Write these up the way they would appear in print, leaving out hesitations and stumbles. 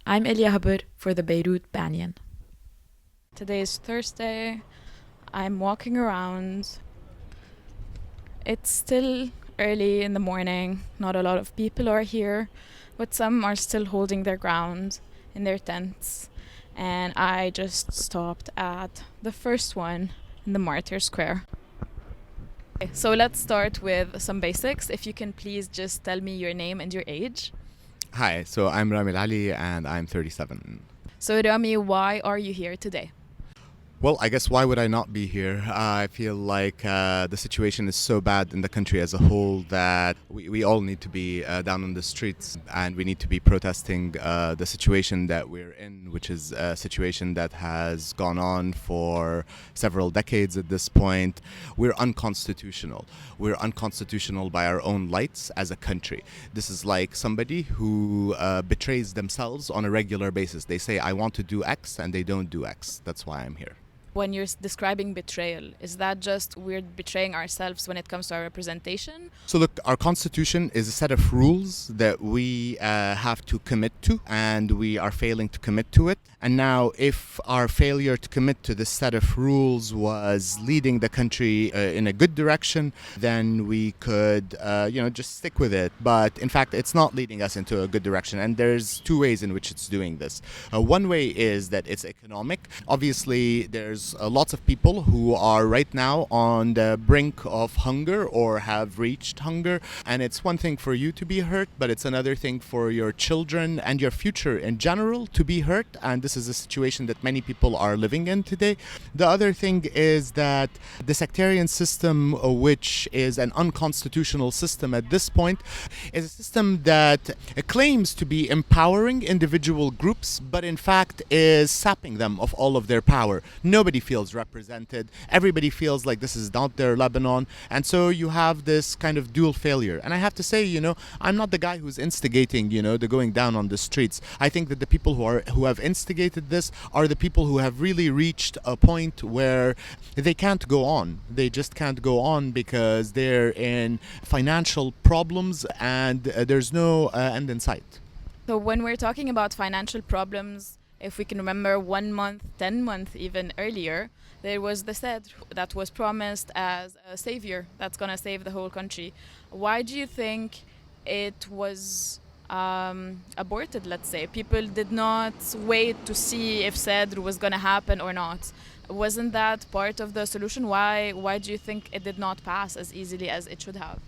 I'm Elia Haber for the Beirut Banyan. Today is Thursday. I'm walking around. It's still early in the morning. Not a lot of people are here, but some are still holding their ground in their tents. And I just stopped at the first one in the Martyrs Square. Okay, so let's start with some basics. If you can please just tell me your name and your age. Hi, so I'm Rami El Ali and I'm 37. So Rami, why are you here today? Well, I guess why would I not be here? I feel like the situation is so bad in the country as a whole that we all need to be down on the streets and we need to be protesting the situation that we're in, which is a situation that has gone on for several decades at this point. We're unconstitutional. We're unconstitutional by our own lights as a country. This is like somebody who betrays themselves on a regular basis. They say, I want to do X, and they don't do X. That's why I'm here. When you're describing betrayal, is that just we're betraying ourselves when it comes to our representation? So look, our constitution is a set of rules that we have to commit to, and we are failing to commit to it. And now if our failure to commit to this set of rules was leading the country in a good direction, then we could just stick with it. But in fact, it's not leading us into a good direction. And there's two ways in which it's doing this. One way is that it's economic. Obviously, there's lots of people who are right now on the brink of hunger or have reached hunger, and it's one thing for you to be hurt, but it's another thing for your children and your future in general to be hurt, and this is a situation that many people are living in today. The other thing is that the sectarian system, which is an unconstitutional system at this point, is a system that claims to be empowering individual groups, but in fact is sapping them of all of their power. Nobody feels represented. Everybody feels like this is not their Lebanon. And so you have this kind of dual failure. And I have to say, I'm not the guy who's instigating, the going down on the streets. I think that the people who have instigated this are the people who have really reached a point where they can't go on. They just can't go on because they're in financial problems and there's no end in sight. So when we're talking about financial problems, if we can remember 1 month, 10 months even earlier, there was the Sadr that was promised as a savior that's going to save the whole country. Why do you think it was aborted, let's say? People did not wait to see if Sadr was going to happen or not. Wasn't that part of the solution? Why do you think it did not pass as easily as it should have?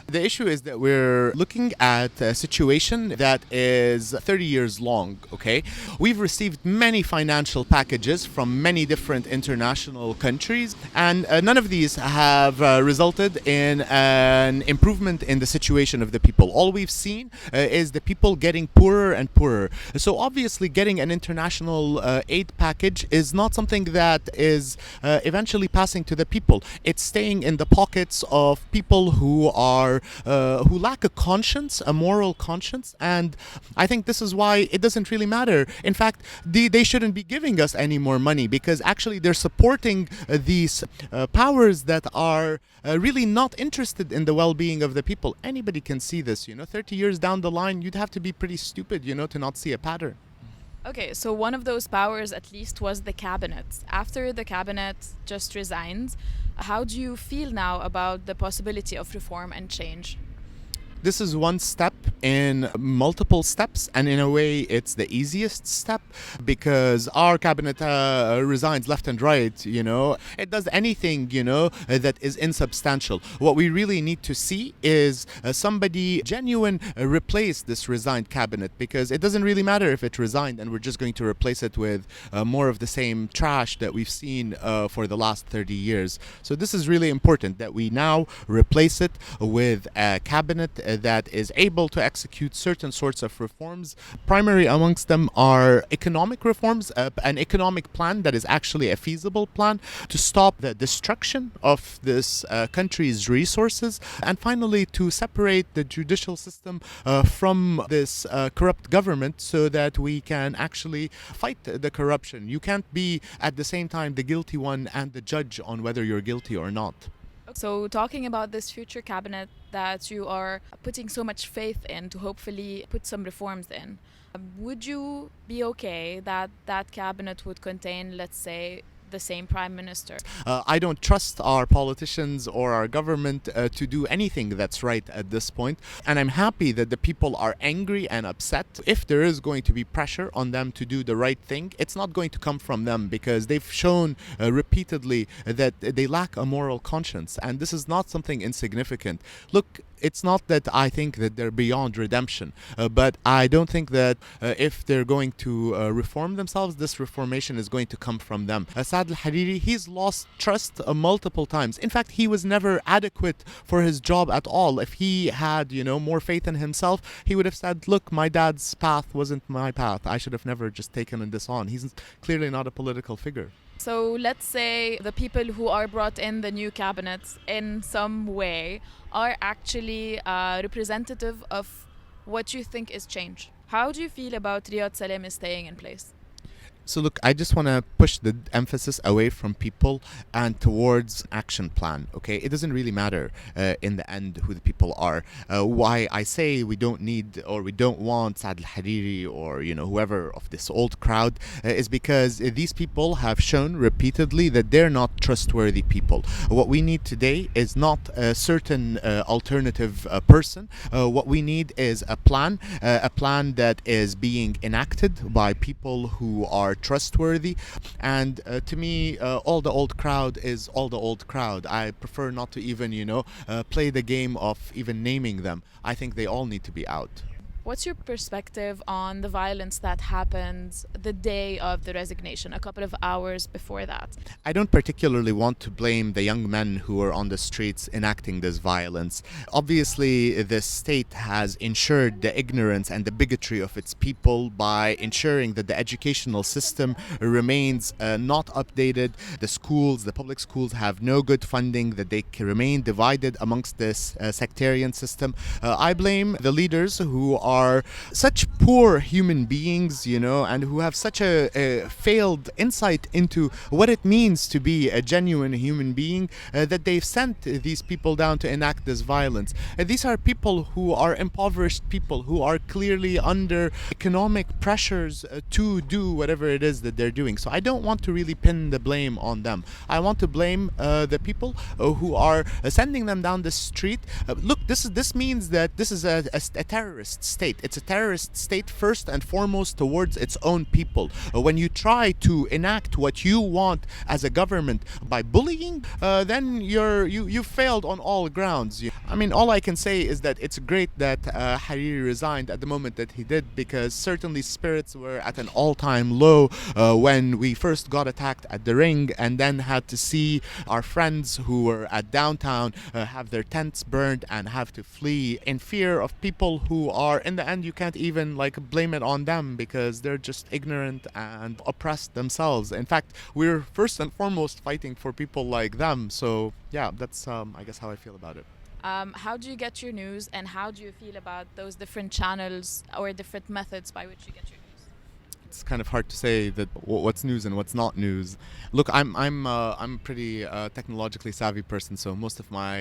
The issue is that we're looking at a situation that is 30 years long, okay? We've received many financial packages from many different international countries, and none of these have resulted in an improvement in the situation of the people. All we've seen is the people getting poorer and poorer. So obviously getting an international aid package is not something that is eventually passing to the people. It's staying in the pockets of people who lack a conscience, a moral conscience, and I think this is why it doesn't really matter. In fact, they shouldn't be giving us any more money because actually they're supporting these powers that are really not interested in the well-being of the people. Anybody can see this, 30 years down the line, you'd have to be pretty stupid, to not see a pattern. Okay, so one of those powers at least was the cabinet. After the cabinet just resigned, how do you feel now about the possibility of reform and change? This is one step in multiple steps, and in a way it's the easiest step because our cabinet resigns left and right, It does anything, that is insubstantial. What we really need to see is somebody genuine replace this resigned cabinet, because it doesn't really matter if it resigned and we're just going to replace it with more of the same trash that we've seen for the last 30 years. So this is really important that we now replace it with a cabinet that is able to execute certain sorts of reforms. Primary amongst them are economic reforms, an economic plan that is actually a feasible plan to stop the destruction of this country's resources, and finally to separate the judicial system from this corrupt government so that we can actually fight the corruption. You can't be at the same time the guilty one and the judge on whether you're guilty or not. So talking about this future cabinet that you are putting so much faith in to hopefully put some reforms in, Would you be okay that that cabinet would contain, let's say, the same prime minister? I don't trust our politicians or our government to do anything that's right at this point. And I'm happy that the people are angry and upset. If there is going to be pressure on them to do the right thing, it's not going to come from them because they've shown repeatedly that they lack a moral conscience. And this is not something insignificant. Look, it's not that I think that they're beyond redemption, but I don't think that if they're going to reform themselves, this reformation is going to come from them. Saad al-Hariri, he's lost trust multiple times. In fact, he was never adequate for his job at all. If he had, more faith in himself, he would have said, look, my dad's path wasn't my path. I should have never just taken this on. He's clearly not a political figure. So let's say the people who are brought in the new cabinets in some way are actually representative of what you think is change. How do you feel about Riyad Saleh staying in place? So look, I just want to push the emphasis away from people and towards action plan, okay? It doesn't really matter in the end who the people are. Why I say we don't need or we don't want Saad al-Hariri or, whoever of this old crowd is because these people have shown repeatedly that they're not trustworthy people. What we need today is not a certain alternative person. What we need is a plan that is being enacted by people who are trustworthy. And to me, all the old crowd is all the old crowd. I prefer not to even, play the game of even naming them. I think they all need to be out. What's your perspective on the violence that happened the day of the resignation, a couple of hours before that? I don't particularly want to blame the young men who were on the streets enacting this violence. Obviously, the state has ensured the ignorance and the bigotry of its people by ensuring that the educational system remains not updated. The schools, the public schools, have no good funding, that they can remain divided amongst this sectarian system. I blame the leaders who are such poor human beings, and who have such a failed insight into what it means to be a genuine human being, that they've sent these people down to enact this violence. These are people who are impoverished people, who are clearly under economic pressures to do whatever it is that they're doing. So I don't want to really pin the blame on them. I want to blame the people who are sending them down the street. Look, this means that this is a terrorist state. It's a terrorist state first and foremost towards its own people. When you try to enact what you want as a government by bullying, then you failed on all grounds. I mean, all I can say is that it's great that Hariri resigned at the moment that he did, because certainly spirits were at an all-time low when we first got attacked at the ring and then had to see our friends who were at downtown have their tents burned and have to flee in fear of people who are, in the end, you can't even blame it on them because they're just ignorant and oppressed themselves. In fact, we're first and foremost fighting for people like them. So yeah, that's I guess how I feel about it. How do you get your news, and how do you feel about those different channels or different methods by which you get your news? It's kind of hard to say that what's news and what's not news. Look, I'm a pretty technologically savvy person, so most of my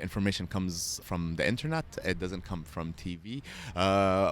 information comes from the internet. It doesn't come from TV.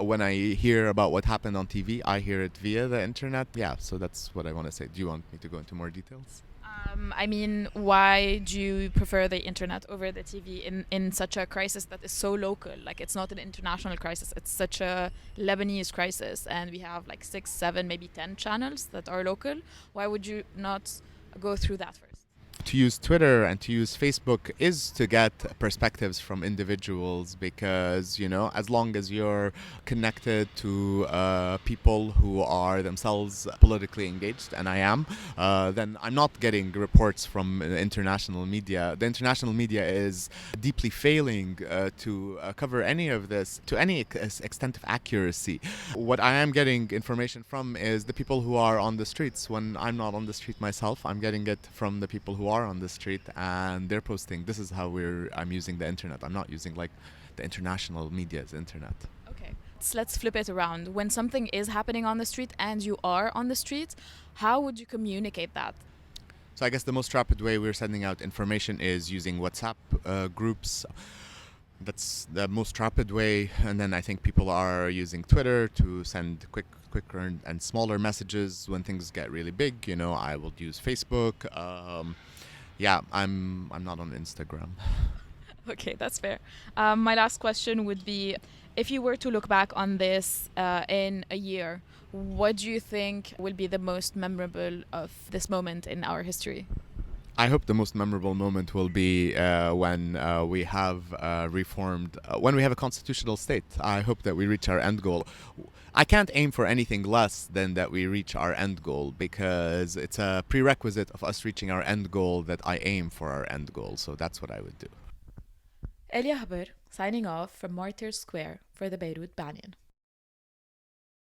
When I hear about what happened on TV, I hear it via the internet. Yeah, so that's what I want to say. Do you want me to go into more details? I mean, why do you prefer the internet over the TV in such a crisis that is so local? Like, it's not an international crisis. It's such a Lebanese crisis, and we have 6, 7, maybe 10 channels that are local. Why would you not go through that first? To use Twitter and to use Facebook is to get perspectives from individuals, because as long as you're connected to people who are themselves politically engaged, and I am, then I'm not getting reports from international media. The international media is deeply failing to cover any of this to any extent of accuracy. What I am getting information from is the people who are on the streets. When I'm not on the street myself, I'm getting it from the people who are on the street, and they're posting. This is how I'm using the internet. I'm not using the international media's internet. Okay, let's flip it around. When something is happening on the street and you are on the street, how would you communicate that? So I guess the most rapid way we're sending out information is using WhatsApp groups. That's the most rapid way, and then I think people are using Twitter to send quicker and smaller messages when things get really big. You know, I will use Facebook. Yeah, I'm not on Instagram. Okay, that's fair. My last question would be, if you were to look back on this in a year, what do you think will be the most memorable of this moment in our history? I hope the most memorable moment will be when we have reformed, when we have a constitutional state. I hope that we reach our end goal. I can't aim for anything less than that we reach our end goal, because it's a prerequisite of us reaching our end goal that I aim for our end goal. So that's what I would do. Elia Haber, signing off from Martyrs Square for the Beirut Banyan.